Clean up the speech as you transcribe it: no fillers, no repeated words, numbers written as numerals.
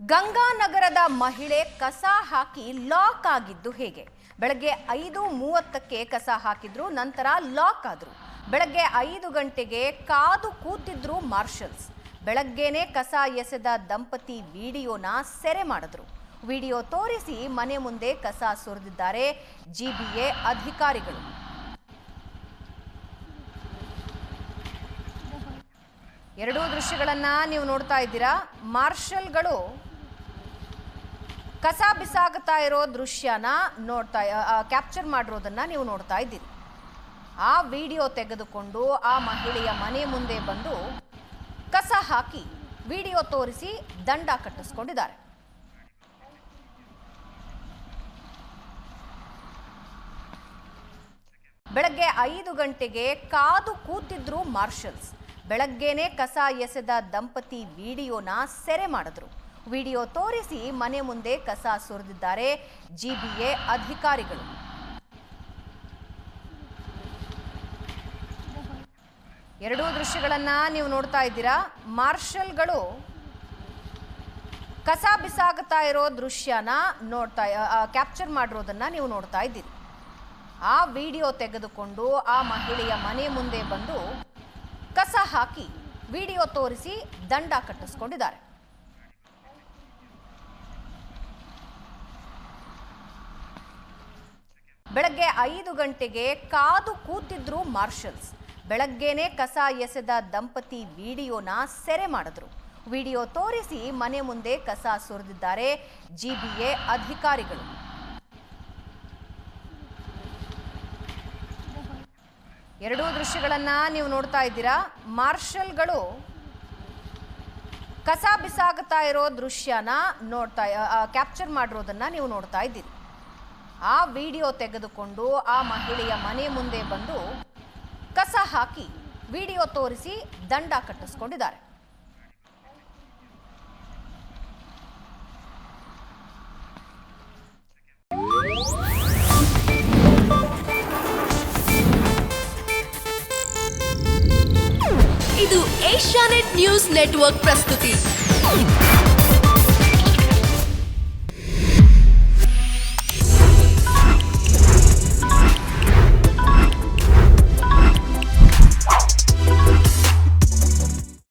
ಗಂಗಾನಗರದ ಮಹಿಳೆ ಕಸ ಹಾಕಿ ಲಾಕ್ ಆಗಿದ್ದು ಹೇಗೆ? ಬೆಳಗ್ಗೆ 5:30ಕ್ಕೆ ಕಸ ಹಾಕಿದ್ರು, ನಂತರ ಲಾಕ್ ಆದ್ರು. ಬೆಳಗ್ಗೆ 5 ಗಂಟೆಗೆ ಕಾದು ಕೂತಿದ್ರು ಮಾರ್ಷಲ್ಸ್. ಬೆಳಗ್ಗೆನೇ ಕಸ ಎಸೆದ ದಂಪತಿ ವಿಡಿಯೋನ ಸೆರೆ ಮಾಡಿದ್ರು. ವಿಡಿಯೋ ತೋರಿಸಿ ಮನೆ ಮುಂದೆ ಕಸ ಸುರಿದಿದ್ದಾರೆ ಜಿಬಿಎ ಅಧಿಕಾರಿಗಳು. ಎರಡೂ ದೃಶ್ಯಗಳನ್ನ ನೀವು ನೋಡ್ತಾ ಇದ್ದೀರಾ. ಮಾರ್ಷಲ್ಗಳು ಕಸ ಬಿಸಾಕ್ತಾ ಇರೋ ದೃಶ್ಯನ ಕ್ಯಾಪ್ಚರ್ ಮಾಡಿರೋದನ್ನ ನೀವು ನೋಡ್ತಾ ಇದ್ದೀರಿ. ಆ ವಿಡಿಯೋ ತೆಗೆದುಕೊಂಡು ಆ ಮಹಿಳೆಯ ಮನೆ ಮುಂದೆ ಬಂದು ಕಸ ಹಾಕಿ ವಿಡಿಯೋ ತೋರಿಸಿ ದಂಡ ಕಟ್ಟಿಸ್ಕೊಂಡಿದ್ದಾರೆ. ಬೆಳಗ್ಗೆ 5 ಗಂಟೆಗೆ ಕಾದು ಕೂತಿದ್ರು ಮಾರ್ಷಲ್ಸ್. ಬೆಳಗ್ಗೆನೇ ಕಸ ಎಸೆದ ದಂಪತಿ ವಿಡಿಯೋನ ಸೆರೆ ಮಾಡಿದ್ರು. ವಿಡಿಯೋ ತೋರಿಸಿ ಮನೆ ಮುಂದೆ ಕಸ ಸುರಿದಿದ್ದಾರೆ ಜಿಬಿಎ ಅಧಿಕಾರಿಗಳು. ಎರಡೂ ದೃಶ್ಯಗಳನ್ನ ನೀವು ನೋಡ್ತಾ ಇದ್ದೀರಾ. ಮಾರ್ಷಲ್ಗಳು ಕಸ ಬಿಸಾಕ್ತಾ ಇರೋ ದೃಶ್ಯನ ಕ್ಯಾಪ್ಚರ್ ಮಾಡಿರೋದನ್ನ ನೀವು ನೋಡ್ತಾ ಇದ್ದೀರಿ. ಆ ವಿಡಿಯೋ ತೆಗೆದುಕೊಂಡು ಆ ಮಹಿಳೆಯ ಮನೆ ಮುಂದೆ ಬಂದು ಕಸ ಹಾಕಿ ವಿಡಿಯೋ ತೋರಿಸಿ ದಂಡ ಕಟ್ಟಿಸ್ಕೊಂಡಿದ್ದಾರೆ. ಬೆಳಗ್ಗೆ 5 ಗಂಟೆಗೆ ಕಾದು ಕೂತಿದ್ರು ಮಾರ್ಷಲ್ಸ್. ಬೆಳಗ್ಗೆನೇ ಕಸ ಎಸೆದ ದಂಪತಿ ವಿಡಿಯೋನ ಸೆರೆ ಮಾಡಿದ್ರು. ವಿಡಿಯೋ ತೋರಿಸಿ ಮನೆ ಮುಂದೆ ಕಸ ಸುರಿದಿದ್ದಾರೆ ಜಿಬಿಎ ಅಧಿಕಾರಿಗಳು. ಎರಡೂ ದೃಶ್ಯಗಳನ್ನ ನೀವು ನೋಡ್ತಾ ಇದ್ದೀರಾ. ಮಾರ್ಷಲ್ಗಳು ಕಸ ಬಿಸಾಕ್ತಾ ಇರೋ ದೃಶ್ಯನ ಕ್ಯಾಪ್ಚರ್ ಮಾಡಿರೋದನ್ನ ನೀವು ನೋಡ್ತಾ ಇದ್ದೀರಿ. ಆ ವಿಡಿಯೋ ತೆಗೆದುಕೊಂಡು ಆ ಮಹಿಳೆಯ ಮನೆ ಮುಂದೆ ಬಂದು ಕಸ ಹಾಕಿ ವಿಡಿಯೋ ತೋರಿಸಿ ದಂಡ ಕಟ್ಟಿಸ್ಕೊಂಡಿದ್ದಾರೆ. ಇದು ಏಷ್ಯಾನೆಟ್ ನ್ಯೂಸ್ ನೆಟ್ವರ್ಕ್ ಪ್ರಸ್ತುತಿ.